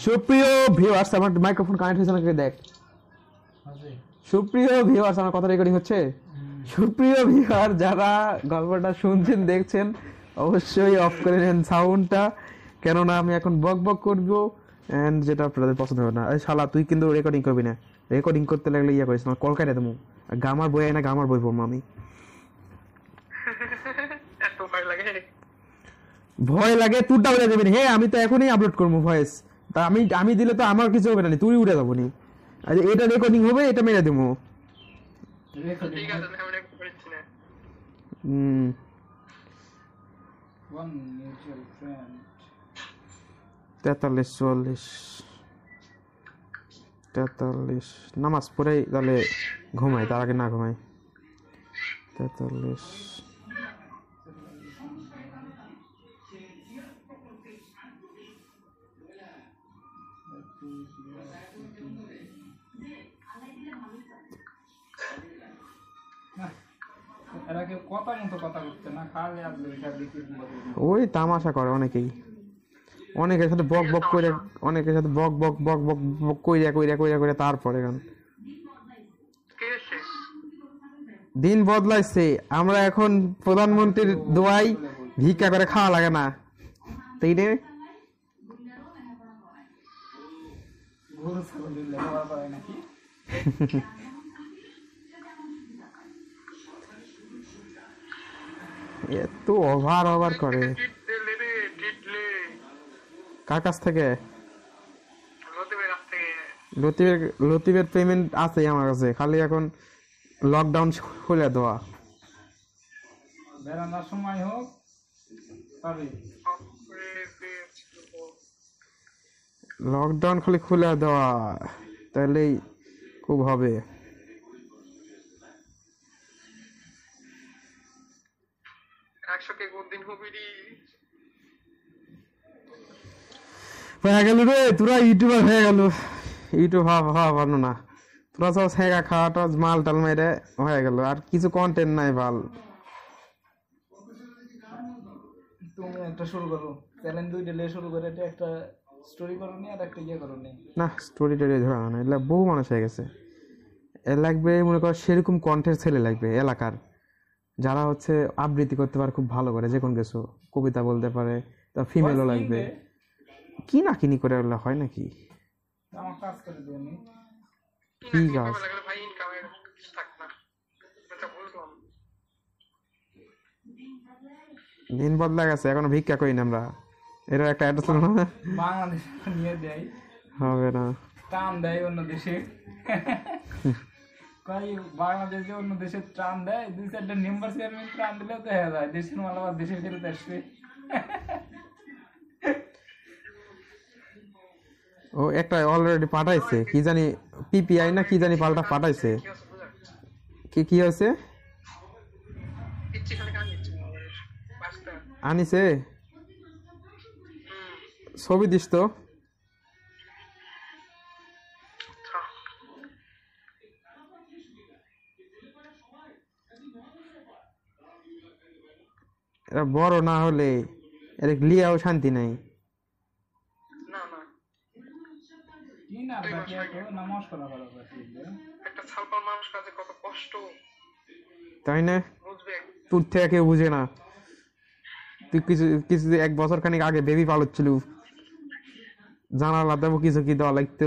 সুপ্রিয় ভিউয়ার্স, আমার microphone connect হয়েছে নাকি দেখ। সুপ্রিয় ভিউয়ার্স, আমার কথা রেকর্ডিং হচ্ছে? সুপ্রিয় ভিউয়ার, যারা গল্পটা শুনছেন দেখছেন অবশ্যই অফ করে নেন সাউন্ডটা, কেননা আমি এখন বক বক করবো এন্ড যেটা আপনাদের পছন্দ হবে না। এই শালা তুই কিন্তু রেকর্ডিং করবি না, রেকর্ডিং করতে লাগলে ইয়া করিস না, কল কাটে দেবো। গামার বই না, গামার বই পড়বো আমি। ভয় লাগে তোরটা উড়ে যাবি না। হ্যাঁ, আমি তো এখনই আপলোড করবো ভয়েস, তা আমি দিলে তো আমার কিছু হবে না, তুই উড়ে যাবো নি। এটা রেকর্ডিং হবে, এটা মেরে দেবো। তেতাল্লিশ 44 নামাজ পড়ে তাহলে ঘুমাই, তার আগে না ঘুমাই। 43 ওই তামাশা করে অনেকেই, অনেকের সাথে বক বক করে, অনেকের সাথে বক বক বক বক বক কইরা তারপরে গান। দিন বদলাইছে, আমরা এখন প্রধানমন্ত্রীর দোয়াই ভিক্ষা করে খাওয়া লাগে না, তাই রে। এত ওভার করে। কার কাছ থেকে? লতিফের পেমেন্ট আছে আমার কাছে, খালি এখন লকডাউন খুলে দেওয়া। বেড়ানোর সময় হোক পাবে, লকডাউন খালি খুলে দেওয়া, তাহলেই খুব হবে। হয়ে গেল রে, তোরা ইউটিউবার হয়ে গেল। ইউটিউব হওয়া ভালো না, তোরা সব সেগা খাওয়াটা মাল টাল মেরে হয়ে গেল, আর কিছু কন্টেন্ট নাই ভাল। তুমি একটা শুরু করো, চ্যালেঞ্জ দুইটা নিয়ে শুরু করে একটা স্টোরি করো নি, আর একটা ইয়ে করো নি। না, স্টোরি টোরি ধরা না, এগুলা বহু মানুষ হয়ে গেছে। এ লাগবে মনে কর সেরকম কন্টেন্ট ছেলে লাগবে এলাকার, যারা হচ্ছে আবৃত্তি করতে পারে খুব ভালো করে, যে কোনো কিছু কবিতা বলতে পারে, তা ফিমেলও লাগবে। কি না কিনি করে ওগুলো হয় নাকি? আমার কাজ করে দিও নি। কি কাজ? দিন বদলা গেছে, এখনো ভিক্ষা করি না আমরা। এর একটা অ্যাড্রেস না, বাংলাদেশ নিয়ে দেয় হবে না, টান দেয় অন্য দেশে। কই বাংলাদেশে অন্য দেশে ত্রাণ দেয়, দুই চারটা মেম্বার চেয়ারম্যান ত্রাণ দিলেও তো হয়ে যায়, দেশের মাল আবার দেশে ফেরত আসবে। ও একটা অলরেডি পাঠাইছে, কি জানি পিপিআই না কি জানি পাল্টা পাঠাইছে। কি হয়েছে? আনিছে, ছবি দিস তো। এরা বড় না হলে এর লিয়াও শান্তি নাই। তাই না? তোর থেকে কেউ বুঝে না। তুই কিছু 1 বছর খানিক আগে বেবি পালচ্ছিল, জানালা দেবো কিছু কি দেওয়া লাগতে।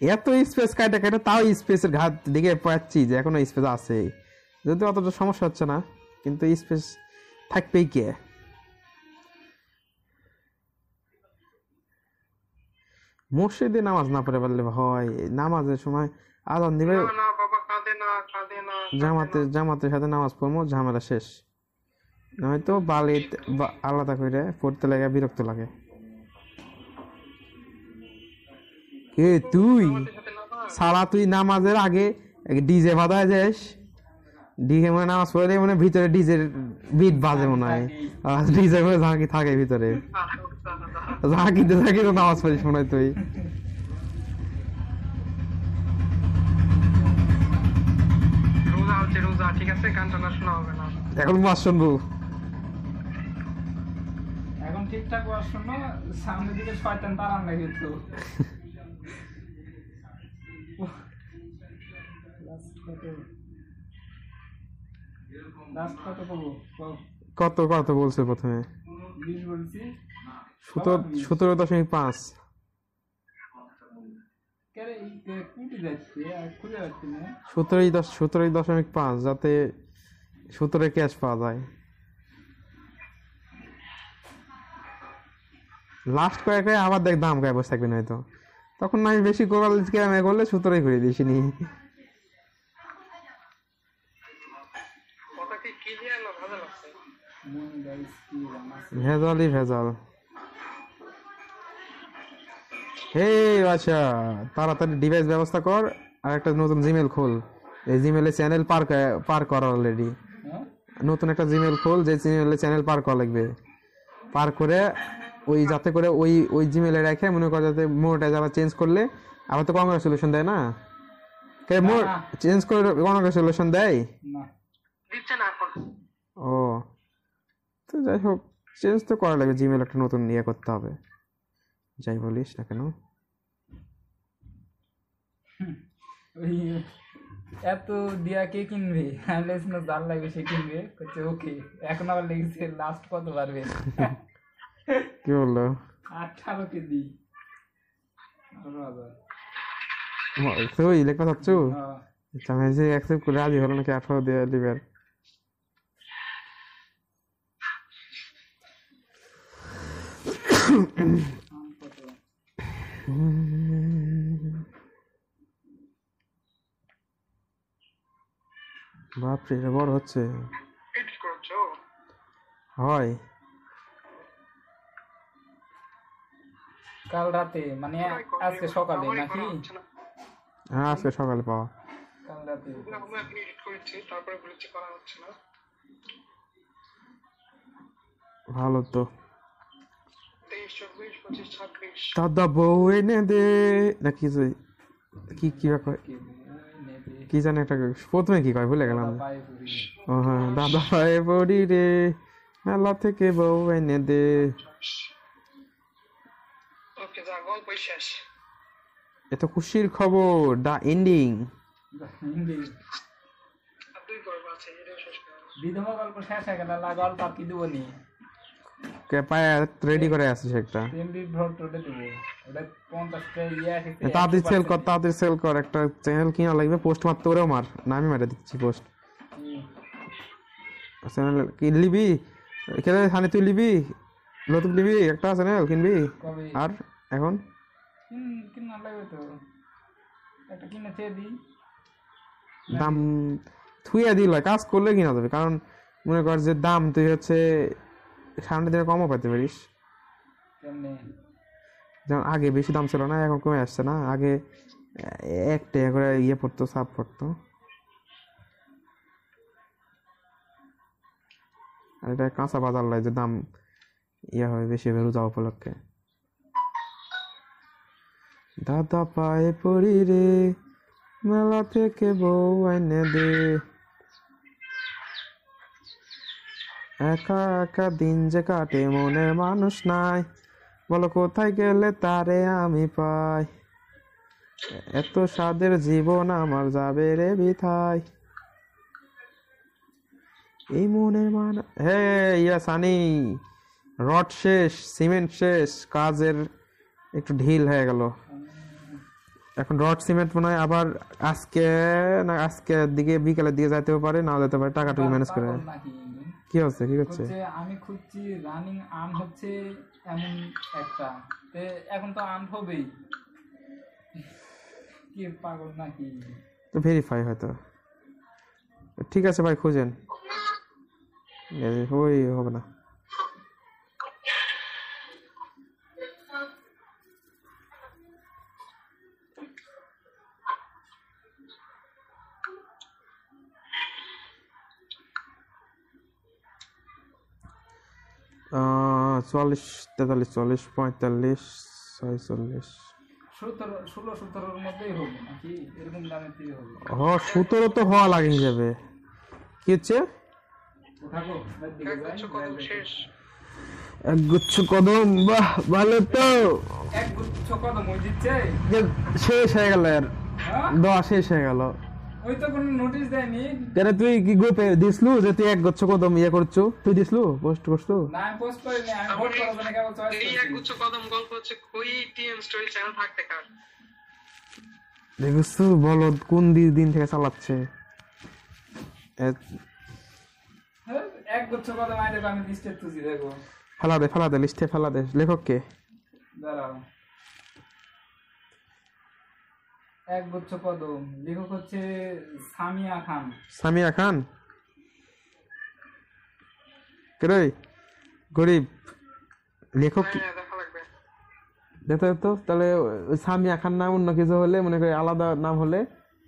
এত স্পেস কাটা তাও স্পেসের ঘাট দিকে পাচ্ছি যে এখনো স্পেস আছে, যদিও অতটা সমস্যা হচ্ছে না, কিন্তু স্পেস থাকবেই কে। মসজিদে নামাজ না পড়ে পারলে হয়, নামাজের সময় আজান দিবে, জামাতের সাথে নামাজ পড়বো, ঝামেলা শেষ। নয়তো বালিত আলাদা করে পড়তে লাগে, বিরক্ত লাগে। কে তুই সারা, তুই নামাজের আগে ডিজে বাজায় যাস, ডিজে মানে নামাজ পড়লে মানে ভিতরে ডিজের বিট বাজে মনে হয়, ডিজে করে ঝাঁকি থাকে ভিতরে, ঝাঁকিতে ঝাঁকি তো নামাজ পড়িস মনে হয় তুই। হচ্ছে রোজা, ঠিক আছে? গান টানা শোনা হবে না। এখন মাস শুনবো। এখন ঠিকঠাক ওয়াজ শোনো, সামনের দিকে শয়তান তাড়ান লাগে তো। লাস্ট কত পাবো? কত কত বলছে প্রথমে? 20 বলছি। 17.5। কেরে কুটি যাচ্ছে আর খুঁজে যাচ্ছে না। 17.5 যাতে 17 ক্যাশ পাওয়া যায়। লাস্ট কয়েকে আবার দেখ দাম গায়ে বসে থাকবেন হয়তো, তখন না আমি বেশি গোল করলে 17 করে দিয়েছি নি। কথা কি ক্লিয়ার না ভালো লাগছে? ভেজালই ভেজাল। হে আচ্ছা, তাড়াতাড়ি ডিভাইস ব্যবস্থা কর আর একটা নতুন জিমেল খোল। এই জিমেলে চ্যানেল পার কর অলরেডি। নতুন একটা জিমেল খোল, যে জিমেলে চ্যানেল পার করা লাগবে। পার করে ওই যাতে করে ওই জিমেলে রেখে মনে কর, যাতে মোডটা আবার চেঞ্জ করলে আবার তো কংগ্রেচুলেশন দেয় না? মোড চেঞ্জ করে কংগ্রেচুলেশন দেয় না, দিচ্ছে না এখন। ও তো যাই হোক, চেঞ্জ তো করা লাগবে, জিমেল একটা নতুন ইয়ে করতে হবে, যাই বলিস না কেন। ওই এত দিয়া কে কিনবে? আমি জাল লাগবে সে কিনবে, করছে ওকে। এখন আবার লেগেছে লাস্ট কত পারবে? কি বললো? 18 কেজি। 18,000। তুই লেখা চাচ্ছু? হ্যাঁ। আচ্ছা, আমি যে অ্যাকসেপ্ট করে রাজি হলো নাকি 18 দিয়ে লিবার? বাপরে, এটা বড় হচ্ছে। এডিট করছো? হয় কাল রাতে মানে আজকে সকালে নাকি? হ্যাঁ, আজকে সকালে পাওয়া। কাল রাতে না, আমি এখন এডিট করেছি, তারপরে বলেছি করা হচ্ছে না। ভালো তো। 23, 24, 25, 26। দাদা বউ এনে দে না কি কি কি কয়, কি জানে একটা প্রথমে কি কয় ভুলে গেলাম। ও হ্যাঁ, দাদা পায়ে পড়ি রে, মেলা থেকে বউ এনে দে। ওকে, যা, গল্প শেষ। এত খুশির খবর, দা এন্ডিং। আর 2 গল্প আছে, এটাও শেষ করা। বিধবা গল্প শেষ হয়ে গেল, গল্প আর কি দেবো নি? পায়ে রেডি করে আসিস একটা। এমবি ভোট ওটা দেবো, ওটা 50টা ইয়ে আসে। তাড়াতাড়ি সেল কর, একটা চ্যানেল কিনা লাগবে, পোস্ট মারতে করেও মার, না আমি মারে দিচ্ছি পোস্ট। চ্যানেল কি লিবি? এখানে থানে তুই লিবি, নতুন লিবি একটা চ্যানেল কিনবি? কবে? আর এখন কিনা লাগবে তো, একটা কিনে চেয়ে দিই। দাম থুইয়া দিল, কাজ করলে কিনা যাবে, কারণ মনে কর যে দাম তুই হচ্ছে সামনের দিনে কমও পাইতে পারিস। কেমনে? যেমন আগে বেশি দাম ছিল না, এখন কমে আসছে না। আগে 1 টাকা করে ইয়ে পড়তো, সাপ পড়তো। আর এটা কাঁচা বাজার লাই যে দাম ইয়ে হয় বেশি হবে রোজা উপলক্ষে। দাদা পায়ে পড়ি রে, মেলা থেকে বউ এনে দে। একা একা দিন যে কাটে, মনের মানুষ নাই, বলো কোথায় গেলে তারে আমি পাই। এত স্বাদের জীবন আমার যাবে রে বিথায়। এই মনের মানুষ, হে ইয়া সানি, রড শেষ, সিমেন্ট শেষ, কাজের একটু ঢিল হয়ে গেল। এখন রড সিমেন্ট মনে হয় আবার আজকে দিকে বিকেলের দিকে যাইতেও পারে, নাও যেতে পারে, টাকাটুকু ম্যানেজ করে। কি হচ্ছে, কি করছে? আমি খুঁজছি রানিং আর্ন হচ্ছে এমন একটা, এখন তো আর্ন হবেই। কি পাগল নাকি? তো ভেরিফাই হয়তো। ঠিক আছে ভাই, খুঁজেন, ওই হবে না। আহ 44, 43, 44, 45, 46। 16-17 মধ্যেই হবে নাকি? এরকম দামের দিয়ে হবে। 17 তো হওয়া লাগে হিসাবে। কি হচ্ছে? থাকো এর দিকে যাই একগুচ্ছ কদম শেষ। একগুচ্ছ কদম, বাহ ভালো তো। এক গুচ্ছ কদম ওই দিচ্ছে। শেষ হয়ে গেল আর হ্যাঁ দোয়া শেষ হয়ে গেল। ওই তো কোনো নোটিশ দেয়নি। কেন তুই কি গ্রুপে দিসলু যে তুই একগুচ্ছ কদম ইয়ে করছো? তুই দিসলু, পোস্ট করছো? না আমি পোস্ট করিনি, আমি ভোট করার জন্য কেবল চয়েস এই করছি। একগুচ্ছ কদম গল্প হচ্ছে ওই টিএম স্টোরি চ্যানেল থাকতে কার দেখছো বলো কোন দিন থেকে চালাচ্ছে। হ্যাঁ, এক গুচ্ছ কদম আইলে আমি লিস্টে তুলছি দেখো। ফেলা দে লিস্টে ফেলা দে। লেখককে দাঁড়াও, এক গুচ্ছ কদম, লেখক হচ্ছে সামিয়া খান। সামিয়া খান। কে গরিব লেখক কি? হ্যাঁ দেখা লাগবে। দেখতে তো তাহলে ওই সামিয়া খান নাম অন্য কিছু হলে, মনে করি আলাদা নাম হলে,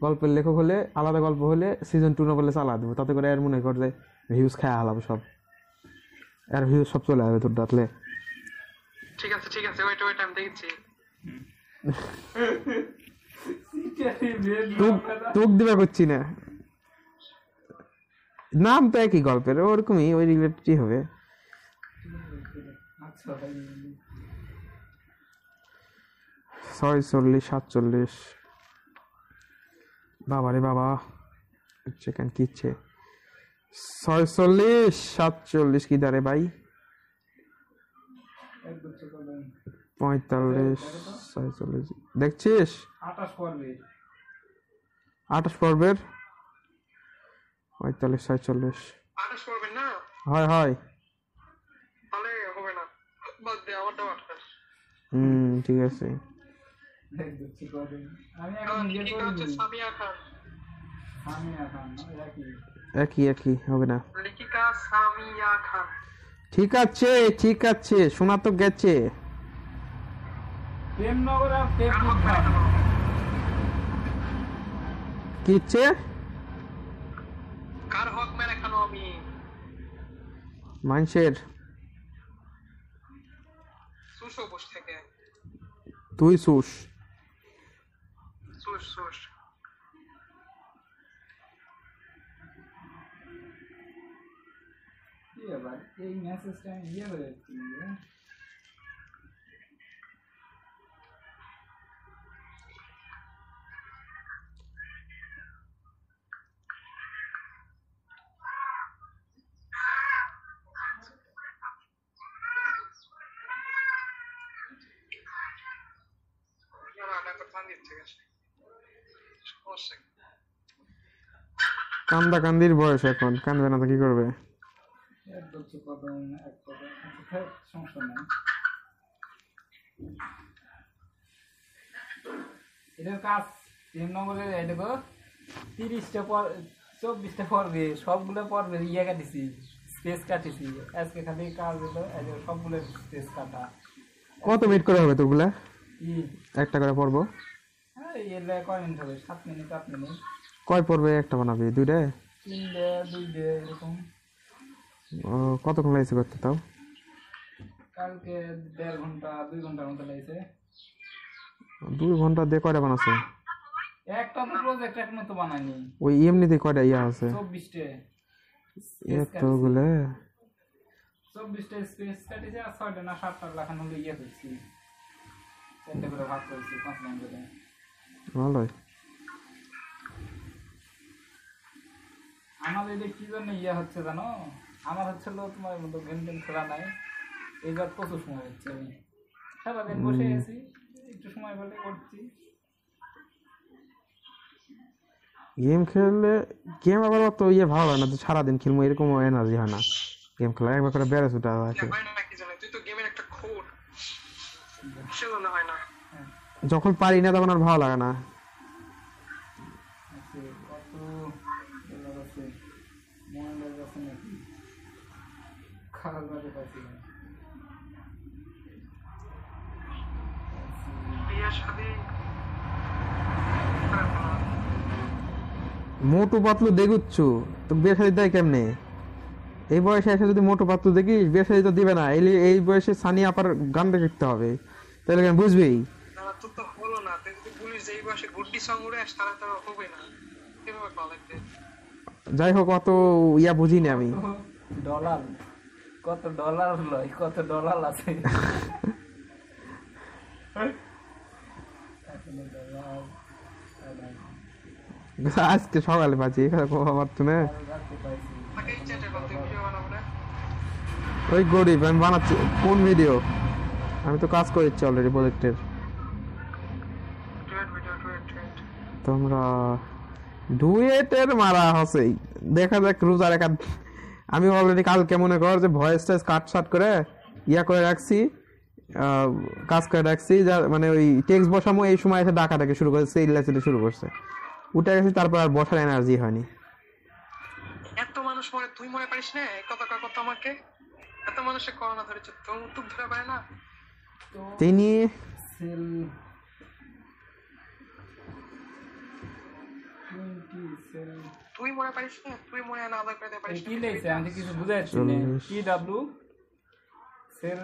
গল্পের লেখক হলে, আলাদা গল্প হলে সিজন 2 না বলে চালা দেবো, তাতে করে এর মনে কর যে ভিউজ খায় হালাবো সব, এর ভিউজ সব চলে যাবে তোর ডাকলে। ঠিক আছে ওয়েট আমি দেখছি। তুক দিবা করছি না, নাম তো একই গল্পের, ওরকমই ওই রিলেটেডই হবে। আচ্ছা ভাই 46 47 বাবা রে বাবা, হচ্ছে কেন কি ইচ্ছে 46 47 কি দাঁড়ে ভাই? এক গুচ্ছ কদম 45 46 দেখছিস? 28 পর্বে 28 পর্বের 45 46 28 করবেন না হয় তাহলে হবে না, বাদ দে আমার দাও 28। ঠিক আছে। এক গুচ্ছ কদম আমি এখন ইয়ে লেখিকা হচ্ছে করিনি। সামিয়া খান। সামিয়া খান একই। একই হবে না। লেখিকা সামিয়া খান। ঠিক আছে শোনা তো গেছে। প্রেমনগর আর প্রেম খান। কি ইচ্ছে? কার হক মেরে খানো আমি? মানুষের। সুসো বস থেকে তুই সুস সুস কি ব্যাপার, এই মেসেজটা আমি ইয়ে করে যাচ্ছি না। কান্দা কান্দির বয়স এখন, কান্দবে না তো কি করবে? এক গুচ্ছ কদম এক কদম, আচ্ছা সমস্যা নাই। এটার কাজ প্রেমনগরের এই দেখো 30টা পর 24টা পর্বে, সবগুলো পর্বে ইয়ে কাটিছি, স্পেস কাটিছি। আজকে খালি কাজ হলো এই যে সবগুলো স্পেস কাটা। কত মিনিট করে হবে তোরগুলা? কি একটা করে পর্ব? হ্যাঁ এলে কয় মিনিট হবে? 7 মিনিট 8 মিনিট। কয় পর্বে একটা বানাবি? 2টা? 3ডে 2ডে এরকম। কতক্ষণ লাগছে করতে তাও? কালকে 1.5 ঘন্টা 2 ঘন্টার মতো লাগছে। 2 ঘন্টা দিয়ে কয়টা বানাচ্ছে? একটা তো প্রজেক্ট এখনো তো বানাইনি। ওই এমনিতে কয়টা ইয়া আছে? 24টে এতগুলো? 24টে স্পেস কাটিছে আর 6টা না 7টা লেখানো হলো ইয়ে করছি। 4টে করে ভাগ করেছি 5 লাইন করে। ভালোই। আমার এটা কি জন্য ইয়ে হচ্ছে জানো? আমার হচ্ছিল তোমার মতো গেম টেম খেলা নাই, এইবার প্রচুর সময় হচ্ছে। আমি সারাদিন বসে আছি, একটু সময় পেলে করছি। গেম খেললে গেম আবার অত ইয়ে ভালো হয় না, তো সারাদিন খেলবো এরকম এনার্জি হয় না গেম খেলা। একবার করে বেড়ে ছুটা আছে, হয় না কি জানো, তুই তো গেমের একটা খোর, সেজন্য হয় না। যখন পারি না তখন আর ভালো লাগে না। আচ্ছা, কত ডলার আছে? মোবাইলের কাছে নাকি খারাপ বাজে পাচ্ছি না। বিয়ে শাদী মোটু পাতলু দেখুচ্ছু তো বিয়ে শাদী দেয় কেমনে? এই বয়সে এসে যদি মোটু পাতলু দেখিস বিয়ে শাদী তো দিবে না। এই বয়সে সানি আপার গান দেখতে হবে, তাহলে কেন বুঝবি? তোর তো হলো না, তুই যদি পুলিশ যে এই বয়সে গুড্ডি সং উড়ে আস তাহলে তো হবে না। কিভাবে কল লাগবে? যাই হোক অত ইয়া বুঝিনি আমি। ডলার কত ডলার লয়, কত ডলার আছে। আজকে সকালে পাচ্ছি এখানে পারতো না। তাকে চ্যাটে বলতে ভিডিও বানাবো না। ওই গরিব আমি বানাচ্ছি কোন ভিডিও? আমি তো কাজ করেছি অলরেডি প্রজেক্টের। Duet video duet. তোমরা ডুয়েটের মারা হসেই দেখা যাক রোজার এক আমি অলরেডি কালকে মনে কর যে ভয়েস টাইস কাট শাট করে ইয়া করে রাখছি, কাজ করে রাখছি, যা মানে ওই টেক্সট বসামো এই সময় এসে ডাকাটাকে শুরু করছে, চিল্লাচিল্লি শুরু করছে, উঠে গেছি, তারপর আর বসার এনার্জি হয়নি। এত মানুষ মরে তুই মরে পারিস না? এই কথা কত আমাকে এত মানুষে করোনা ধরেছে, তুই ধরে পারে না? তিনি সেল 20 সেল তুই মরে পারিস না? তুই মরে না আদায় করে দিতে পারিস না? কি লেখছে আমি তো কিছু বুঝতে পারছি না। কি ডাব্লিউ সেল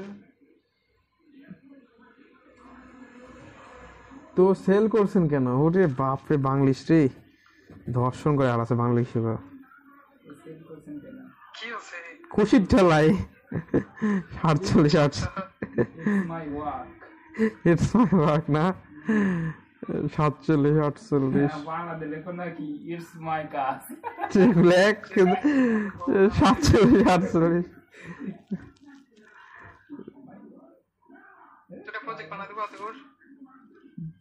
তো সেল করছেন কেন? ওরে বাপরে বাংলিশ রে, ধর্ষণ করে আলাসে বাংলিশ সেল করছেন কেন? কি আছে? খুশির ঠেলায় 48 it's my work. It's my work না 47 48 বাংলাদেশ লেখো নাকি ইটস মাই কাজ। ঠিক লেখ 47 48 তোটা প্রজেক্ট বানা দেবো তোর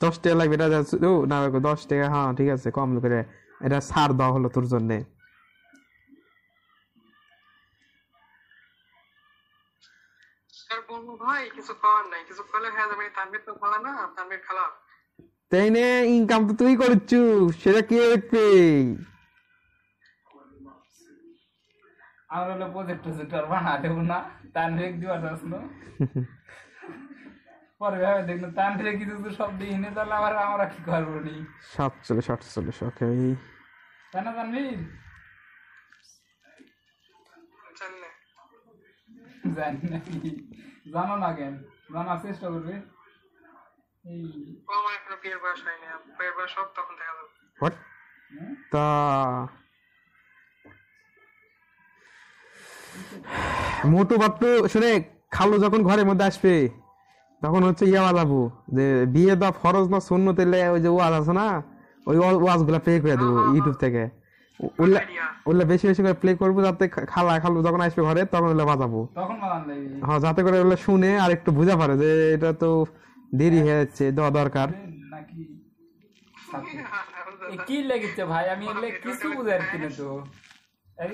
10 টাকা লাগবে এটা ও না 10 টাকা, হ্যাঁ ঠিক আছে কম করে এটা ছাড় দেওয়া হলো তোর জন্য। আর বলবো ভাই কিছু করার নাই, কিছু করলে হয়ে যাবে। তানভীর তো ভালো না, তানভীর খারাপ। তাই নে ইনকাম তো তুই করছু, সেটা কে দেখবে? আমরা হলো প্রজেক্ট বানা দেবো না, তানভীর দিবা আসলো পরে ভাবে দেখলো তানভীর কিছু তো সব দিয়ে এনে তাহলে আবার আমরা কি করবো নি? 47 48 ওকে তাই না তানভীর? জানি না। জানি নাকি, জানো না কেন, জানার চেষ্টা করবে। এই ও আমার এখনো বিয়ের বয়স হয়নি, বিয়ের বয়স হোক তখন দেখা যাবে। হোয়াট তা মোটু বাপ্পু শুনে খালু যখন ঘরের মধ্যে আসবে তখন হচ্ছে ইয়া বাজাবো যে বিয়ে দা ফরজ না সুন্নত, তেলে ওই যে ওয়াজ আছে না, ওই ওয়াজ গুলা প্লে করে দেবো ইউটিউব থেকে, ওগুলা বেশি বেশি করে প্লে করবো যাতে খালু যখন আসবে ঘরে তখন ওগুলা বাজাবো, তখন বানান লাগবে হ্যাঁ যাতে করে ওগুলা শুনে আর একটু বুঝা পারে যে এটা তো দেরি হয়ে যাচ্ছে, দেওয়া দরকার। নাকি এ কি লেগেছে ভাই? আমি এগুলো কিছু বুঝতে পারছি না তো।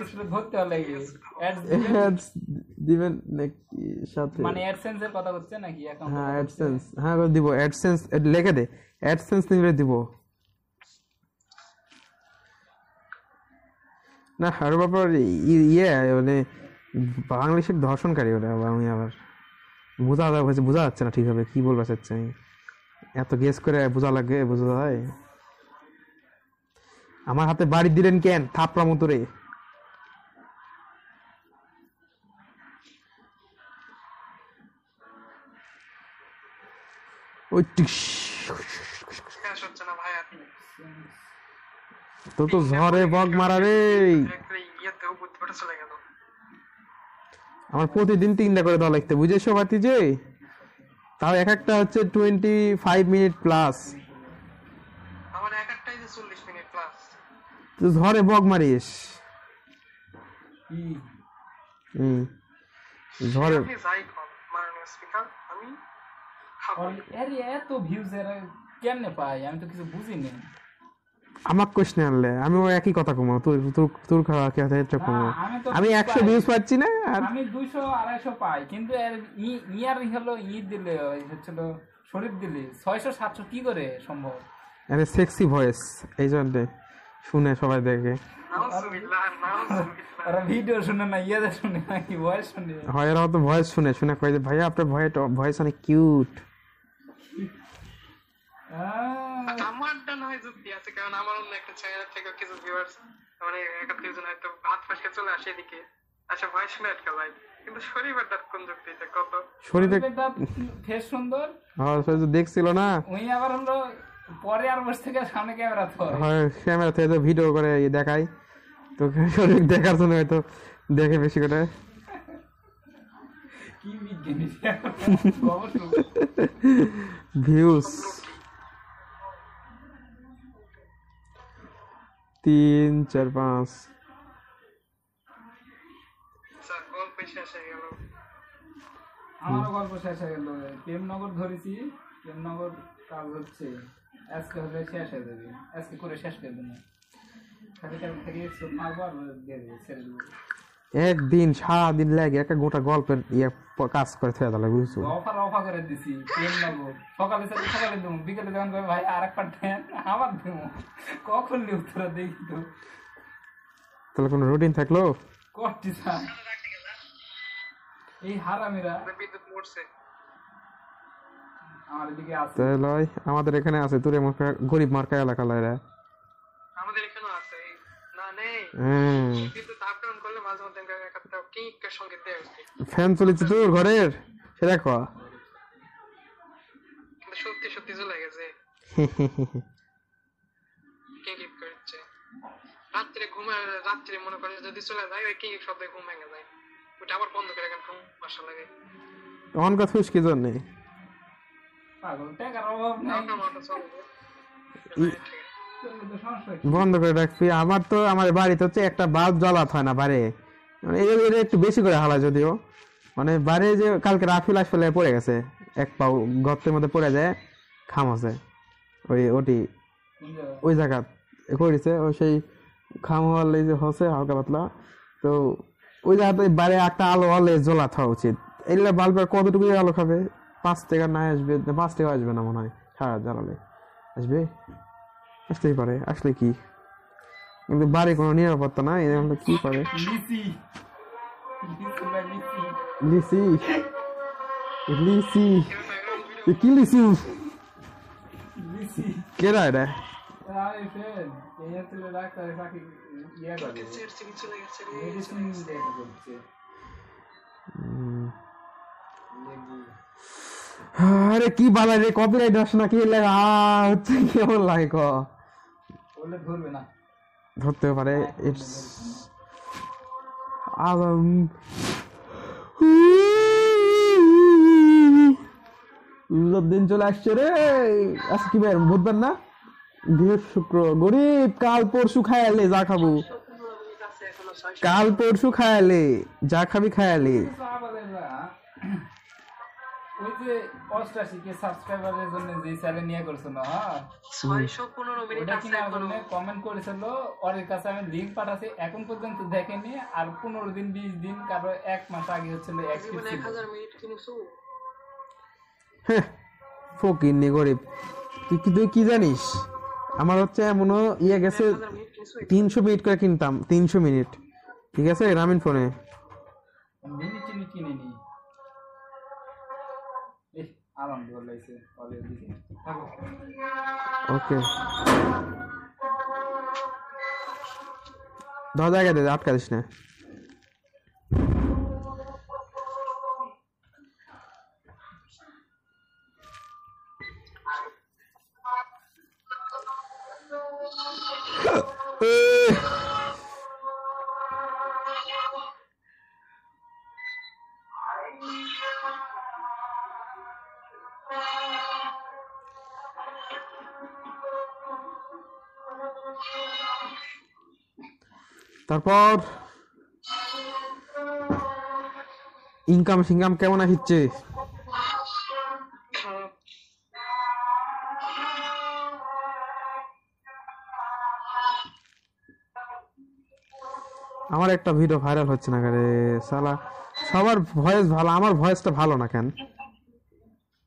স্কুলে ভর্তি হওয়া লাগে Ads দিবেন নাকি সাথে? মানে অ্যাডসেন্স এর কথা হচ্ছে নাকি? হ্যাঁ অ্যাডসেন্স, হ্যাঁ দিব অ্যাডসেন্স লিখে দে, অ্যাডসেন্স নিলে দিব না। আর ব্যাপার ইয়ে মানে বাংলাদেশের ধর্ষণকারী ওরা, আমি আবার বোঝা যাচ্ছে না ঠিকভাবে কি বলবো চাচ্ছি আমি, এত গেস করে বোঝা লাগে, বোঝা যায়? আমার হাতে বাড়ি দিলেন কেন থাপড়া মতো রে? ওই শেষ হচ্ছে না ভাই আর। তো ঝড়ে বগ মারা রে। ইয়েতেও বুদ্ধিটা চলে গেল। আমার প্রতিদিন 3টা করে দেওয়া লাগতে, বুঝেছো বাতি যে, তাও এক একটা হচ্ছে 25 মিনিট প্লাস। আমার এক একটাই যে 40 মিনিট প্লাস। তুই ঝড়ে বগ মারিস ঝড়ে। আপনি যাই কম মাননীয় স্পিকার, আমি খাবো। আরে এত ভিউজ এরা কেমনে পাই? আমি তো কিছু বুঝি না। আমার কোশ্চেন আনলে আমি ওই একই কথা কমো, তোর খাওয়া কে এটা কমো। আমি 100 ভিউজ পাচ্ছি না, আর আমি 200 250 পাই, কিন্তু এর ইয়ার হলো দিলে হচ্ছিল শরীফ দিলে 600 700 কি করে সম্ভব? আরে সেক্সি ভয়েস এই জন্য শুনে সবাই দেখে। নাউজুবিল্লাহ নাউজুবিল্লাহ। ওরা ভিডিও শুনে না, ইয়াদা শুনে নাকি ভয়েস শুনে? হয় এরা তো ভয়েস শুনে কয় যে ভাইয়া আপনার ভয়েস অনেক কিউট। আমারটা নয় যুক্তি আছে, কারণ আমার অন্য একটা চ্যানেল থেকে কিছু ভিউয়ার্স মানে একজন হয়তো হাত ফসকে চলে আসে এদিকে, আচ্ছা ভয়েস শুনে আটকা ভাই, কিন্তু শরীরটা কোন যুক্তিতে কত শরীরে ফেস সুন্দর, হ্যাঁ সে তো দেখছিল না, ওই আবার হলো পরে আর বসে থেকে সামনে ক্যামেরা তো হয় ক্যামেরা থেকে ভিডিও করে দেখায় তোকে শরীর দেখার জন্য হয়তো দেখে বেশি করে। কি বিজ্ঞানী গবেষক। ভিউস 3 4 5 স্যার গল্প শেষ হয়ে গেল। আমারও গল্প শেষ হয়ে গেল। প্রেমনগর ধরেছি, প্রেমনগর কাজ হচ্ছে, আজকে হলে শেষ হয়ে যাবে, আজকে করে শেষ করে দেবো। খালি কাল থেকে মারবো আর দিয়ে দেবো, ছেড়ে দেবো। একদিন সারাদিন লাগে একটা গোটা গল্পের কাজ করে ফেলে দিলে, বুঝছো? অফার করে দিছি প্রেমনগর। সকালে দেবো, বিকেলে যখন কবে ভাই আর একটা দেন, আবার দেবো। কখন নিয়ে উত্তরা দেখি তো। তাহলে কোনো রুটিন থাকলো? করছি স্যার, এই হারামিরা বিদ্যুৎ মরছে। আমার এদিকে আছে। তাহলে আমাদের এখানে আছে তুরে মার্কা, গরিব মার্কা এলাকা লাইরা। আমাদের এখানেও আছে। না নেই বিদ্যুৎ আপ ডাউন করলে মাঝে মধ্যে একটা কিকের সঙ্গে দেয়। ফ্যান চলেছে তোর ঘরের, সে দেখো। কিন্তু সত্যি সত্যি চলে গেছে। কিক করছে রাত্রে ঘুমায়, রাত্রে মনে করে যদি চলে যায় ওই কিক শব্দে ঘুম ভেঙে যায়। ওটা আবার বন্ধ করে এখন ঘুম আসা লাগে। অন কথা ফুস কি জন্য পাগল, টাকার অভাব নাই। বন্ধ করে রাখবি। আমার তো আমার বাড়িতে হচ্ছে একটা বাল্ব জ্বালাতে হয় না বাড়ি, মানে এটা একটু বেশি করে হালা যদিও, মানে বাড়ি যে কালকে রাফিল আসলে পড়ে গেছে, এক পাও গর্তের মধ্যে পড়ে যায়, খাম আছে ওটি ওই জায়গা করেছে, ওই সেই খাম হওয়ার যে হচ্ছে হালকা পাতলা, তো ওই জায়গাতে বাইরে একটা আলো হলে জ্বলা থাকা উচিত। এগুলো বাল্বের কতটুকু আলো খাবে? 5 টাকা না আসবে, 5 টাকা আসবে না মনে হয় সারা জ্বালালে। আসবে, আসতেই পারে, আসলে কি, কিন্তু বাড়ি কোনো নিরাপত্তা নাই, কি করে? লিসি লিসি কি লিসি কেরা এটা? আরে কি বালা রে, কপিরাইট আসে না কি লাগে হচ্ছে, কেমন লাগে ক? ধরবে না, ধরতে পারে। ইটস দিন চলে আসছে রে। আজকে কি বার? বুধবার না, বৃহস্পতি শুক্র। গরিব কাল পরশু খায়ালে যা খাবো, কাল পরশু খায়ালে যা খাবি খায়ালে। ওই যে 88K সাবস্ক্রাইবারের জন্য যে চ্যানেল নিয়ে করছো না, 615 মিনিট ওটা আছে কিনার এখনো। জন্য কমেন্ট করেছিল, ওর কাছে আমি লিংক পাঠাছি, এখন পর্যন্ত দেখেনি। আর 15 দিন 20 দিন কারো 1 মাস আগে হচ্ছিল অ্যাক্টিভ জীবনে ছিল। 1000 মিনিট কিনেছো? হ্যাঁ ফকির নি গরিব। তুই কি জানিস, আমার হচ্ছে এমন ইয়ে গেছে 1000 মিনিট কিনেছো? 300 মিনিট করে কিনতাম, 300 মিনিট, ঠিক আছে, গ্রামীণ ফোনে। মিনিট টিনিট কিনে নি। আরাম দিয়ে লাইছে অলরেডি। ওকে, 10 জায়গা দে, আটকা দিস না। তারপর ইনকাম সিনকাম কেমন আসছে? আমার একটা ভিডিও ভাইরাল হচ্ছে না রে শালা। সবার ভয়েস ভালো, আমার ভয়েসটা ভালো না কেন?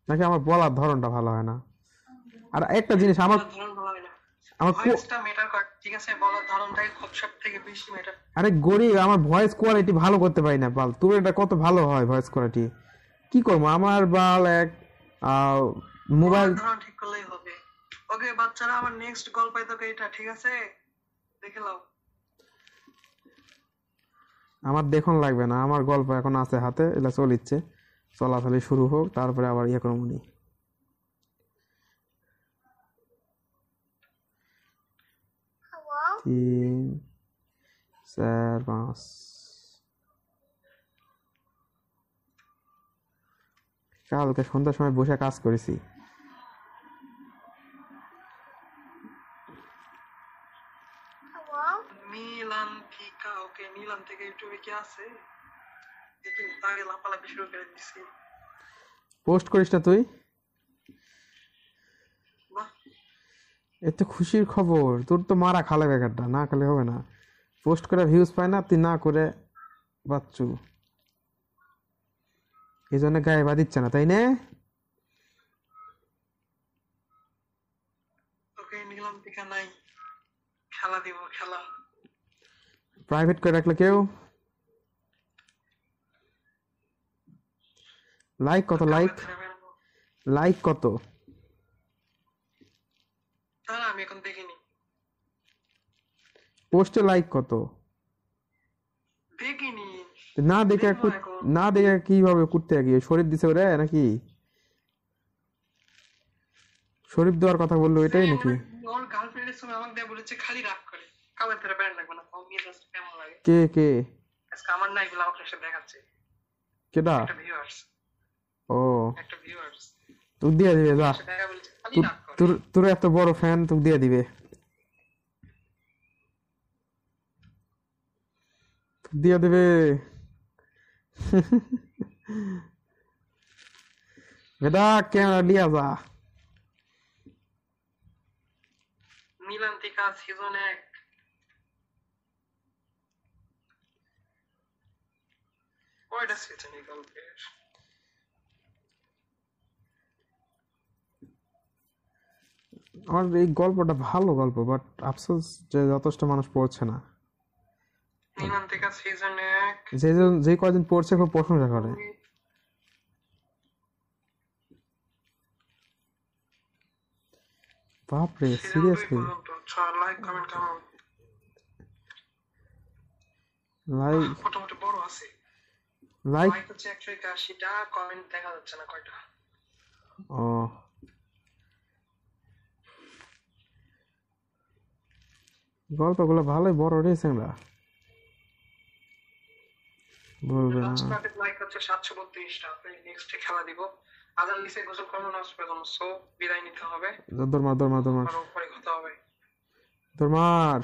নাকি আমার বলার ধরনটা ভালো হয় না? আর একটা জিনিস, আমার ভয়েসটা ম্যাটার করে, ঠিক আছে, বলার ধরনটাই খুব সবথেকে বেশি ম্যাটার। আরে গরিব, আমার ভয়েস কোয়ালিটি ভালো করতে পারি না বাল। তোর এটা কত ভালো হয় ভয়েস কোয়ালিটি, কি করবো আমার বাল? এক মোবাইল ধরন ঠিক করলেই হবে। ওকে বাচ্চারা, আমার নেক্সট গল্প তোকে এটা, ঠিক আছে, দেখে নাও। আমার দেখুন লাগবে না, আমার গল্প এখন আছে হাতে, এটা চলিচ্ছে, চলাচলি শুরু হোক, তারপরে আবার ইয়ে করবো নি। 4 5 কালকে সন্ধ্যার সময় বসে কাজ করেছি। মিলান ফিকা ওকে মিলান থেকে ইউটিউবে কি আছে দেখি তাকে লাপালাপি শুরু করে দিছি পোস্ট করিস না তুই? বাহ এত খুশির খবর, তোর তো মারা খালে বেকারটা, না খালে হবে না। পোস্ট করে ভিউজ পায় না, তুই না করে বাচ্চু, এই জন্য গায়ে বা দিচ্ছে না, তাই না? ওকে মিলান ফিকা নাই খেলা দিব খেলা প্রাইভেট করে রাখলে কেউ লাইক কত? লাইক কত? তারা আমি এখন দেখিনি পোস্টে লাইক কত? দেখিনি না দেখে দেখবো এখন। না দেখে কিভাবে করতে গিয়ে শরীর দিছে ওরে নাকি? শরীর দেওয়ার কথা বললো এটাই নাকি? ওর গার্লফ্রেন্ডের সময় আমাকে দেয়া বলেছে খালি রাগ করে কাউকে ধরে ব্যান্ড লাগবে না ও মেজাজ কেমন লাগে কে কে আজকে আমার না এগুলো আপনার সাথে দেখাচ্ছে কেডা? একটা ভিউয়ার্স ও একটা ভিউয়ার্স তুই দিয়ে দিবে, যা। সে দেখা বলেছে খালি তোর- রাগ করে তোর তোর এত বড় ফ্যান, তোকে দিয়ে দিবে, দিয়ে দিবে। বেটা ক্যামেরা লিয়া যা। মিলান্তিকা সিজন 1 কয়টা সিজন এই গল্পের আমার এই গল্পটা ভালো গল্প, বাট আফসোস যে যথেষ্ট মানুষ পড়ছে না। মিলান্তিকা সিজন 1 যে কয়জন পড়ছে খুব প্রশংসা করে। বাপরে, সিরিয়াসলি লাইক কমেন্ট কেমন লাইক মোটামুটি বড় আছে লাইক লাইক হচ্ছে 181টা কমেন্ট দেখা যাচ্ছে না কয়টা ও গল্পগুলো ভালোই বড় রয়েছে না, বলবে না। লাইক হচ্ছে 732টা নেক্সট খেলা দিব আজান দিছে গোসল করবো না আসবে সো বিদায় নিতে হবে দরমার দরমার দরমার আরো পরে কথা হবে দরমার।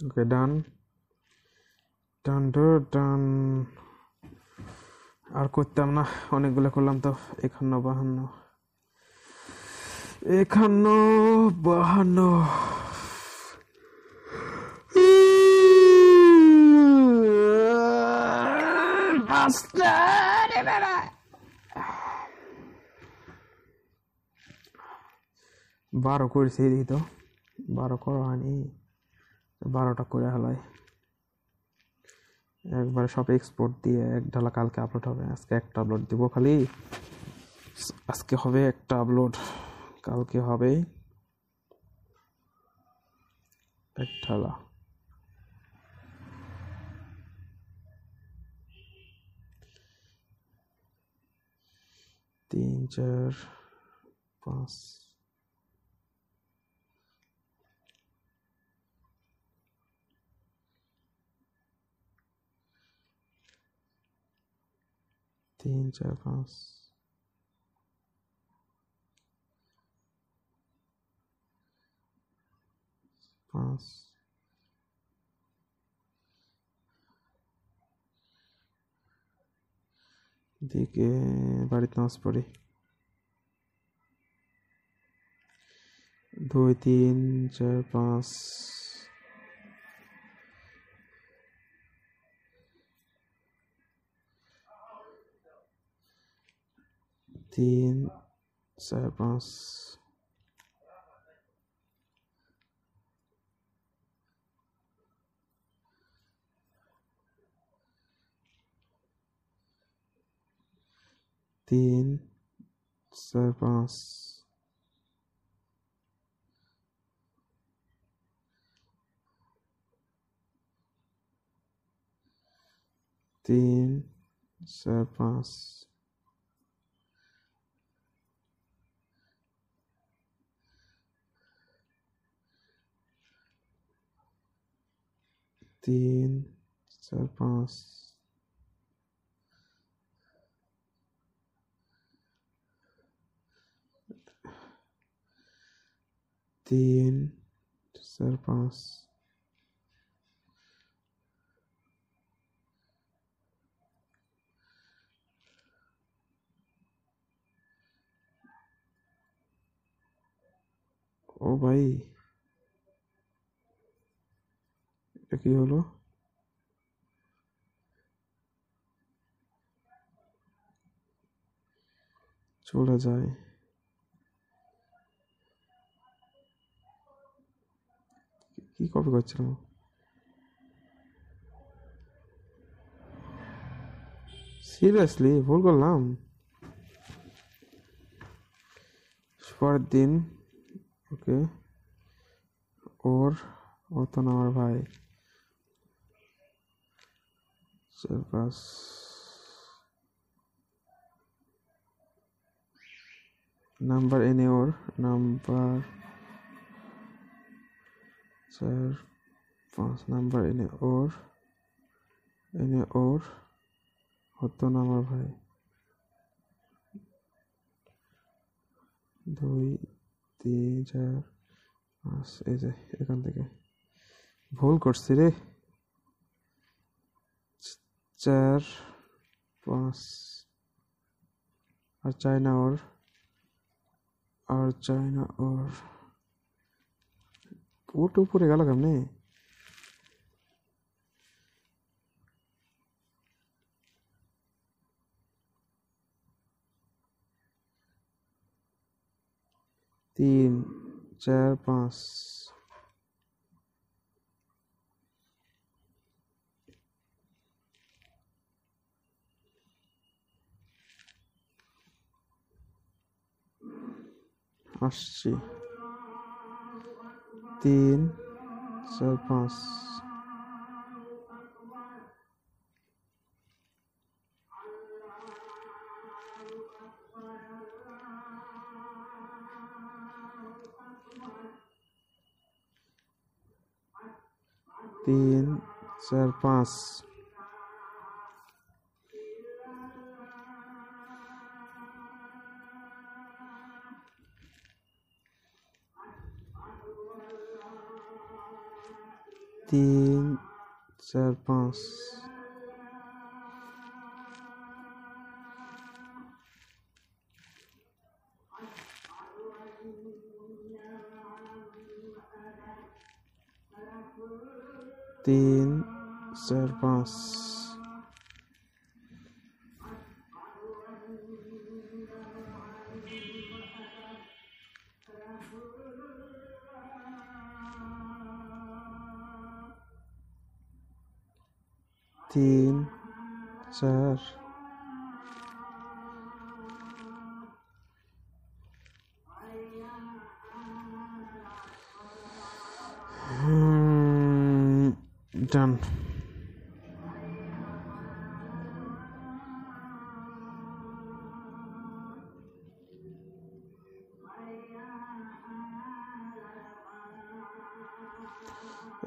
ওকে, ডান ডান ডান। আর করতাম না, অনেকগুলো করলাম তো। 51 52 12 করেছি, দেখি তো 12 করা হয়নি, 12টা করে হেলায় একবারে সব এক্সপোর্ট দিয়ে এক ঢালা। কালকে আপলোড হবে, আজকে একটা আপলোড দিব খালি। আজকে হবে একটা আপলোড, কালকে হবে এক ঢালা। তিন চার পাঁচ তিন চার পাঁচ পাঁচ দিকে বাড়িতে নামাজ পড়ি। 2 3 4 5 3 4 5 3 4 5 3 4 5 3 4 5 3 4 5 ও ভাই এটা কি হলো চলে যায় কি কপি করছিলাম সিরিয়াসলি ভুল করলাম পরের দিন ওকে ওর ও তো না আমার ভাই 4 5 নাম্বার এনে ওর নাম্বার 4 5 নাম্বার এনে ওর হতো না আমার ভাই 2 3 4 5 এই যে এখান থেকে ভুল করছি রে 4 5 আর চাই না ওর ওটা উপরে গেল কেমনে तीन 4 5 আসছি 3 4 5 3 4 5 3 4 5 3 4 5 3 4 done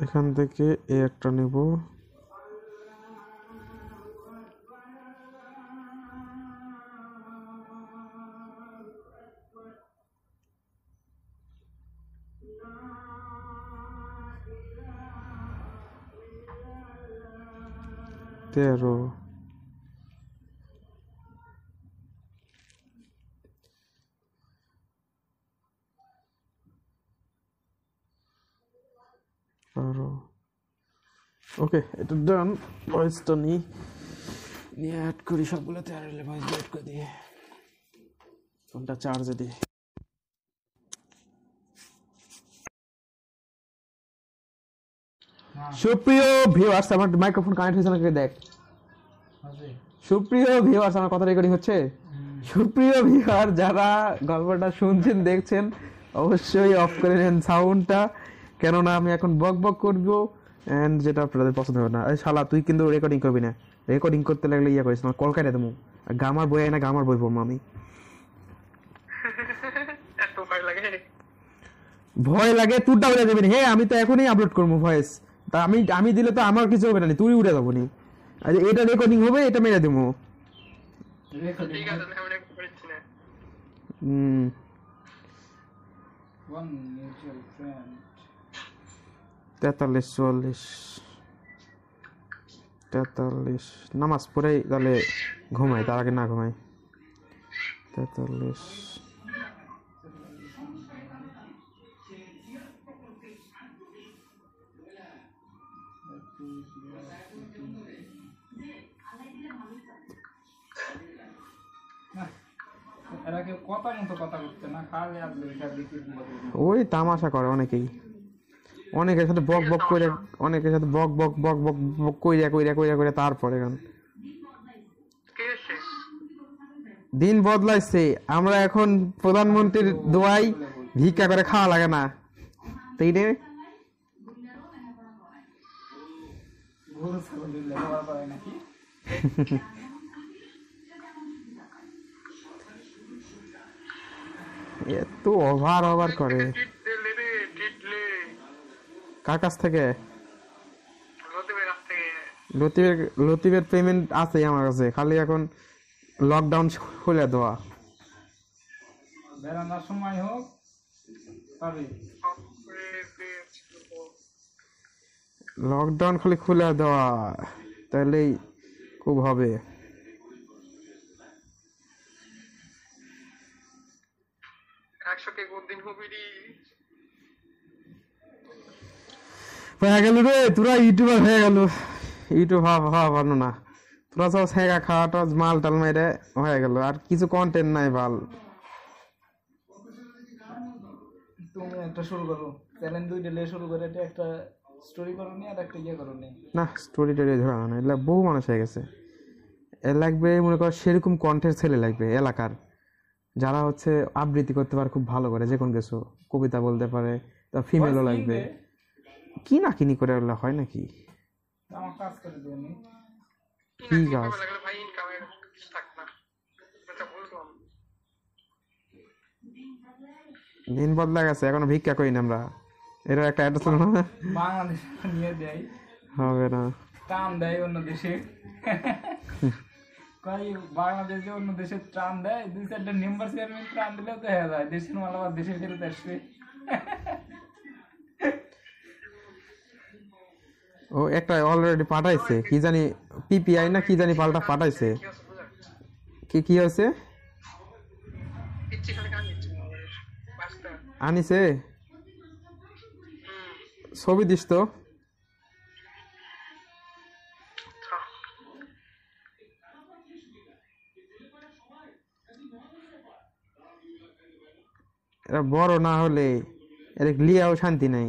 এখান থেকে এই একটা নেব তেরো ওকে এটা ডান ভয়েসটা নিয়ে অ্যাড করি সবগুলোতে আর ভয়েস অ্যাড করে দিয়ে ফোনটা চার্জে দিয়ে সুপ্রিয় ভিউয়ার্স আমার মাইক্রোফোন কানেক্ট হয়েছে নাকি দেখ সুপ্রিয় ভিউয়ার্স আমার কথা রেকর্ডিং হচ্ছে সুপ্রিয় ভিউয়ার যারা গল্পটা শুনছেন দেখছেন অবশ্যই অফ করে নেন সাউন্ডটা, কেননা আমি এখন বক বক করবো এন্ড যেটা আপনাদের পছন্দ হবে না। এই শালা তুই কিন্তু রেকর্ডিং করবি না, রেকর্ডিং করতে লাগলে ইয়া করিস না, কল কাটে দেবো। গামার বই না, গামার বই পড়বো আমি। এত ভয় লাগে? ভয় লাগে তোরটা উড়ে যাবি না। হ্যাঁ আমি তো এখনই আপলোড করবো ভয়েস, তা আমি দিলে তো আমার কিছু হবে না, তুই উড়ে যাবো নি। আর এটা রেকর্ডিং হবে, এটা মেরে দেবো। ঠিক আছে, আমি রেকর্ড করছি না। One mutual friend. 43 নামাজ পড়ে তাহলে ঘুমাই, তার আগে না ঘুমাই। 43 এরা কেউ কথা মতো কথা করতে না, খালি আপনি ওই তামাশা করে অনেকেই, অনেকের সাথে বক বক করে, অনেকের সাথে বক বক বক বক বক কইরা তারপরে গান। দিন বদলাইছে, আমরা এখন প্রধানমন্ত্রীর দোয়াই ভিক্ষা করে খাওয়া লাগে না, তাই রে। গরু ছাগল ব্যবহার করে নাকি? এত ওভার করে। কার কাছ থেকে? লতিফের পেমেন্ট আছে আমার কাছে, খালি এখন লকডাউন খুলে দেওয়া। বেড়ানোর সময় হোক পাবে। লকডাউন খালি খুলে দেওয়া, তাহলেই খুব হবে। হয়ে গেল রে, তোরা ইউটিউবার হয়ে গেল। ইউটিউব হওয়া ভালো না, তোরা সব সেগা খাওয়াটা মাল টাল মেরে হয়ে গেল, আর কিছু কন্টেন্ট নাই ভাল। তুমি একটা শুরু করো, চ্যালেঞ্জ দুইটা লে শুরু করে একটা স্টোরি করো নি, আর একটা ইয়ে করো নি। না স্টোরি টোরি ধরা না, এগুলা বহু মানুষ হয়ে গেছে। এর লাগবে মনে কর সেরকম কন্টেন্ট ছেলে লাগবে এলাকার, যারা হচ্ছে আবৃত্তি করতে পারে খুব ভালো করে, যে কোনো কিছু কবিতা বলতে পারে, তা ফিমেলও লাগবে। কি না কিনি করে ওগুলো হয় নাকি? আমার কাজ করে দিও নি। কি কাজ? দিন বদলা গেছে, এখনো ভিক্ষা করি না আমরা। এর একটা অ্যাড্রেস না বাংলাদেশ নিয়ে দেয়, হবে না, টান দেয় অন্য দেশে। কই বাংলাদেশে অন্য দেশে ত্রাণ দেয়, 2-4টা মেম্বার চেয়ারম্যান ত্রাণ দিলেও তো হয়ে যায়, দেশের মাল আবার দেশে ফেরত আসবে। ও একটা অলরেডি পাঠাইছে, কি জানি পিপিআই না কি জানি পাল্টা পাঠাইছে। কি হয়েছে? আনিছে ছবি দিস তো। এরা বড় না হলে এর লিয়াও শান্তি নাই।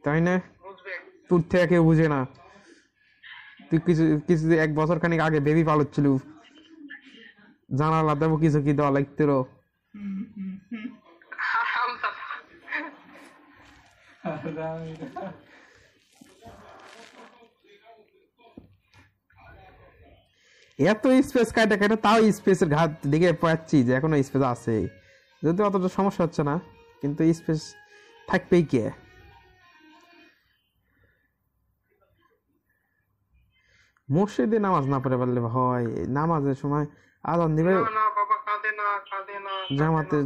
তাই না? তোর থেকে কেউ বুঝে না। তুই কিছু 1 বছর খানিক আগে বেবি পালচ্ছিল, জানালা দেবো কিছু কি দেওয়া লাগতে। এত স্পেস কাটা কাটা তাও স্পেসের ঘাট দিকে পাচ্ছি যে এখনো স্পেস আছে, যদিও অতটা সমস্যা হচ্ছে না, কিন্তু স্পেস থাকবেই কে। মসজিদে নামাজ না পড়ে পারলে হয়, নামাজের সময় আজান দিবে,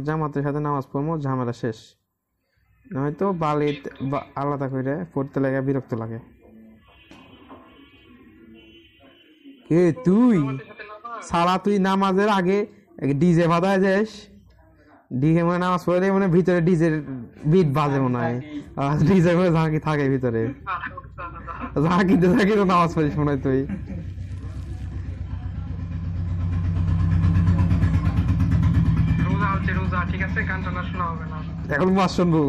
জামাতের সাথে নামাজ পড়বো, ঝামেলা শেষ। নয়তো বালিত আলাদা করে পড়তে লাগে, বিরক্ত লাগে। কে তুই সারা, তুই নামাজের আগে ডিজে বাজায় যাস, ডিজে মানে নামাজ পড়লে মানে ভিতরে ডিজের বিট বাজে মনে হয়, ডিজে করে ঝাঁকি থাকে ভিতরে, ঝাঁকিতে ঝাঁকি তো নামাজ পড়িস মনে হয় তুই। এখন মাস শুনবো।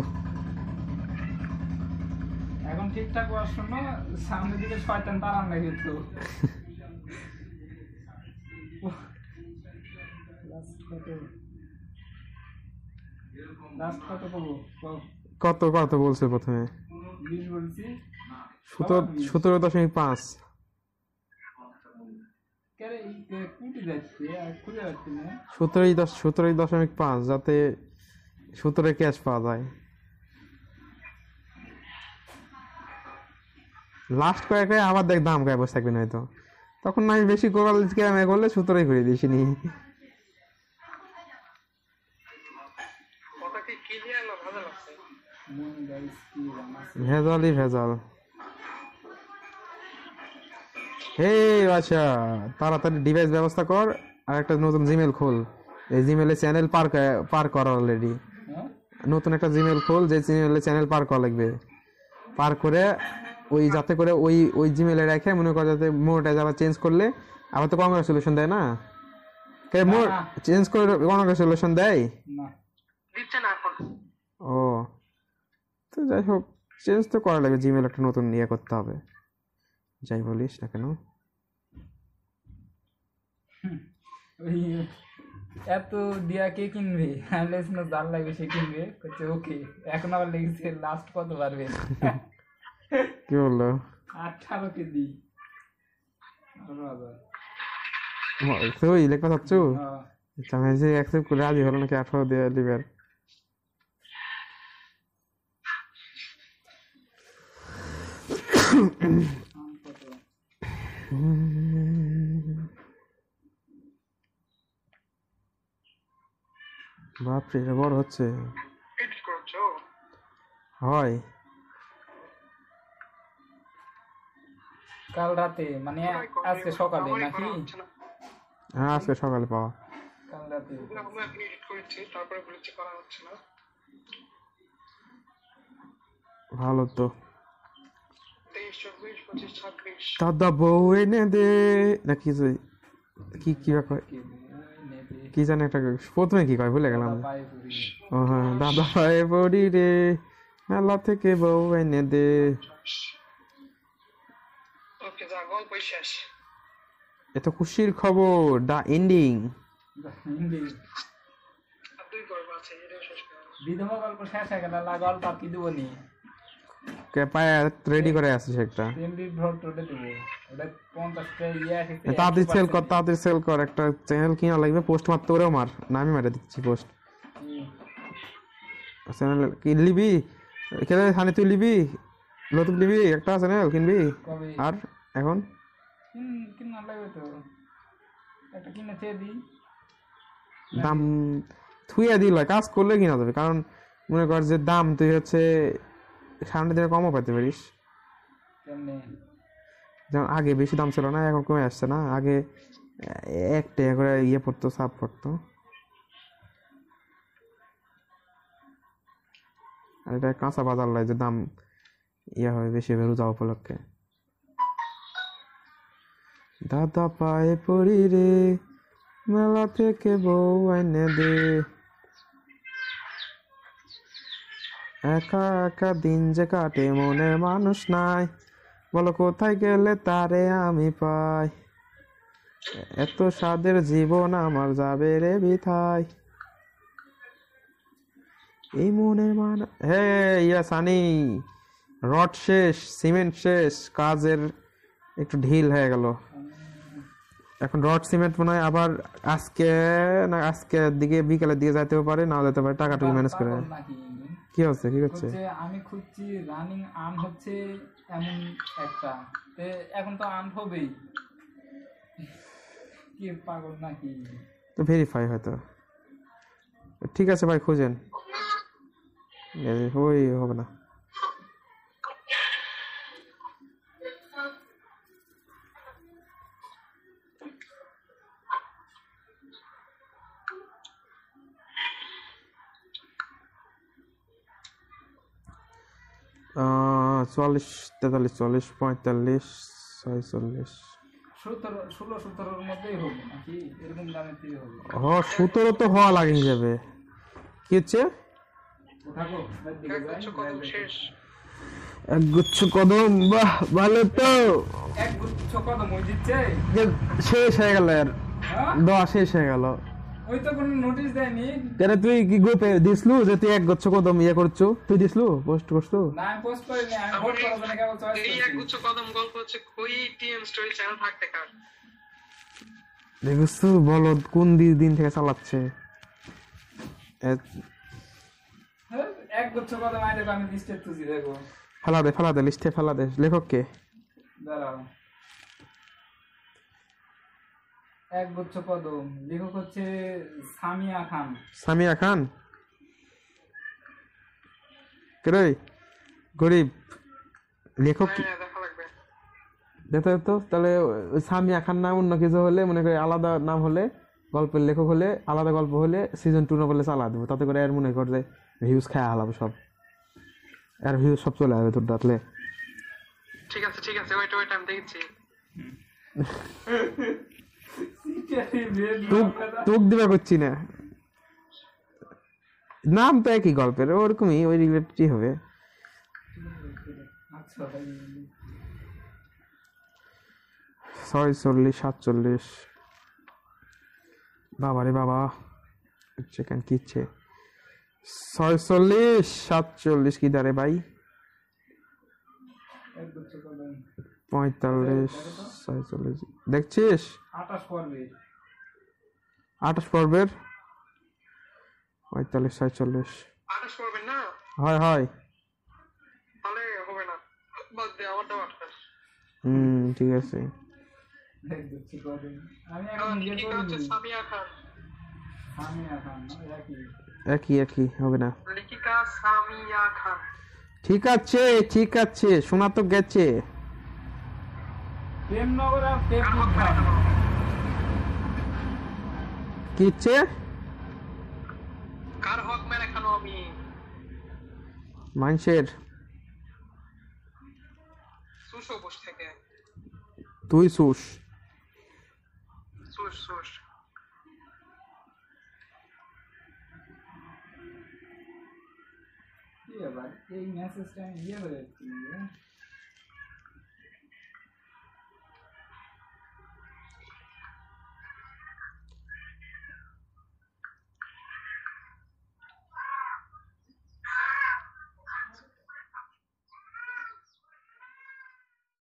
ঠিকঠাক ওয়াজ শোনো, সামনের দিকে শয়তান তাড়ান লাগে তো। লাস্ট কত পাবো? কত কত বলছে প্রথমে? 20 বলছি। 17.5। কেরে কুটি যাচ্ছে আর খুঁজে যাচ্ছে না। 17.5 যাতে 17 ক্যাশ পাওয়া যায়। লাস্ট কয়েকে আবার দেখ দাম গায়ে বসে থাকবেন হয়তো, তখন না আমি বেশি গোল করলে 17 করে দিয়েছি নি। কথা কি ক্লিয়ার না ভালো লাগছে? ভেজালই ভেজাল। হে আচ্ছা, তাড়াতাড়ি ডিভাইস ব্যবস্থা কর আর একটা নতুন জিমেল খোল। এই জিমেলে চ্যানেল পার কর অলরেডি। নতুন একটা জিমেল খোল, যে জিমেলে চ্যানেল পার করা লাগবে। পার করে ওই যাতে করে ওই জিমেলে রেখে মনে কর, যাতে মোডটা আবার চেঞ্জ করলে আবার তো কংগ্রেচুলেশন দেয় না? মোড চেঞ্জ করে কংগ্রেচুলেশন দেয় না, দিচ্ছে না এখন। ও তো যাই হোক, চেঞ্জ তো করা লাগবে, জিমেল একটা নতুন ইয়ে করতে হবে, যাই বলিস না কেন। ওই এত দিয়া কে কিনবে? আমি জাল লাগবে সে কিনবে, করছে ওকে। এখন আবার লেগেছে লাস্ট কত পারবে? কি বললো? 18 কেজি। 18,000। তুই লেখা চাচ্ছু? হ্যাঁ। আচ্ছা, আমি যে অ্যাকসেপ্ট করে রাজি হলো নাকি 18 দিয়ে লিবার? বাপরে, এটা বড় হচ্ছে। এডিট করছো? হয় কাল রাতে মানে আজকে সকালে নাকি? হ্যাঁ, আজকে সকালে পাওয়া। কাল রাতে না, আমি এখন এডিট করেছি, তারপরে বলেছি করা হচ্ছে না। ভালো তো। 23, 24, 25, 26। দাদা বউ এনে দে না কি কি কি কয়, কি জানি একটা প্রথমে কি কয় ভুলে গেলাম। ও হ্যাঁ, দাদা পায়ে পড়ি রে, মেলা থেকে বউ এনে দে। ওকে, যা গল্প শেষ। এত খুশির খবর, দা এন্ডিং। আর 2 গল্প আছে, এটা শেষ করা। বিধবা গল্প শেষ হয়ে গেল, গল্প আর কি দেবো নি? কে পায়ে রেডি করে আসিস একটা। এমবি ভোট ওটা দেবো, ওটা 50টা ইয়ে আছে। তাড়াতাড়ি সেল কর, একটা চ্যানেল কিনা লাগবে, পোস্ট মারতে ওরেও মার, না আমি মারে দিচ্ছি পোস্ট। চ্যানেল কি লিবি? এখানে থানে তুই লিবি, নতুন লিবি একটা চ্যানেল কিনবি? কবে? আর এখন কিনা লাগবে তো, একটা কিনে চেয়ে দিই। দাম থুইয়া দিল, কাজ করলে কিনা যাবে, কারণ মনে কর যে দাম তুই হচ্ছে সামনের দিনে কমও পাইতে পারিস। কেমনে? যেমন আগে বেশি দাম ছিল না, এখন কমে আসছে না। আগে 1 টাকা করে ইয়ে পড়তো, সাপ পড়তো। আর এটা কাঁচা বাজার লাগে, যে দাম ইয়ে হবে বেশি হবে রোজা উপলক্ষে। দাদা পায়ে পড়ি রে, মেলা থেকে বউ এনে দে। একা একা দিন যে কাটে, মনের মানুষ নাই, বলো কোথায় গেলে তারে আমি পাই। এত স্বাদের জীবন আমার যাবে রে বিথায়। এই মনের মানুষ, হে ইয়া সানি, রড শেষ, সিমেন্ট শেষ, কাজের একটু ঢিল হয়ে গেল। এখন রড সিমেন্ট মনে হয় আবার আজকে দিকে বিকেলের দিকে যাইতেও পারে, নাও যেতে পারে, টাকাটুকু ম্যানেজ করে। কি হচ্ছে, কি করছে? আমি খুঁজছি রানিং আর্ন হচ্ছে এমন একটা, এখন তো আর্ন হবেই। কি পাগল নাকি? তো ভেরিফাই হয়তো। ঠিক আছে ভাই, খুঁজেন, ওই হবে না। চুয়াল্লিশ, 43, 44, 45, 46। 16-17 মধ্যেই হবে নাকি? এরকম দামের দিয়ে হবে। 17 তো হওয়া লাগে হিসাবে। কি হচ্ছে? একগুচ্ছ কদম, বাহ ভালো তো। এক গুচ্ছ কদম ওই দিচ্ছে। শেষ হয়ে গেল আর, হ্যাঁ? দোয়া শেষ হয়ে গেল। ওই তো কোনো নোটিশ দেয়নি। কেন তুই কি গ্রুপে দিসলু যে তুই একগুচ্ছ কদম ইয়ে করছো? তুই দিসলু, পোস্ট করছো? না আমি পোস্ট করিনি, আমি ভোট করার জন্য কেবল চয়েস এই এক করছি। গুচ্ছ কদম গল্প হচ্ছে কই টিএম স্টোরি চ্যানেল থাকতে কার দেখছো বলো কোন দিন থেকে চালাচ্ছে। হ্যাঁ, এক গুচ্ছ কদম আইলে তো আমি লিস্টে তুলছি, দেখো ফেলা দে লিস্টে ফেলা দে। লেখককে দাঁড়াও। এক গুচ্ছ কদম, লেখক হচ্ছে সামিয়া খান। সামিয়া খান। কে গরিব লেখক কি? হ্যাঁ দেখা লাগবে দেখতে তো তাহলে ওই সামিয়া খান নাম অন্য কিছু হলে, মনে করি আলাদা নাম হলে, গল্পের লেখক হলে, আলাদা গল্প হলে সিজন 2 না বলে চালা দেবো, তাতে করে আর মনে কর যে ভিউজ খায় হালাবো সব, আর ভিউজ সব চলে আসবে তোর ডাকলে। ঠিক আছে ওয়েট আমি দেখছি তোক দিবা করছি না, নাম তো একই গল্পের, ওরকমই ওই রিলেটেডই হবে। আচ্ছা ভাই, 46 47 বাবা রে বাবা, চিকেন কিচ্ছে 46 47 কি দাঁড়ে ভাই? এক গুচ্ছ কদম 45 46 দেখছিস? 28 পর্বে। 28 পর্বের 45 46 28 করবেন না হয় তাহলে হবে না, বাদ দে আমার দাও 28 ঠিক আছে। এক গুচ্ছ কদম আমি এখন ইয়ে কি হচ্ছে করিনি। সামিয়া খান সামিয়া খান একই। একই হবে না। লেখিকা সামিয়া খান ঠিক আছে শোনা তো গেছে। প্রেমনগর আর প্রেম কি ইচ্ছে? কার হক মেরে খানো আমি মানুষের। সুসো বস থেকে তুই সুস সুস কি ব্যাপার, এই মেসেজটা আমি ইয়ে করে দিচ্ছি।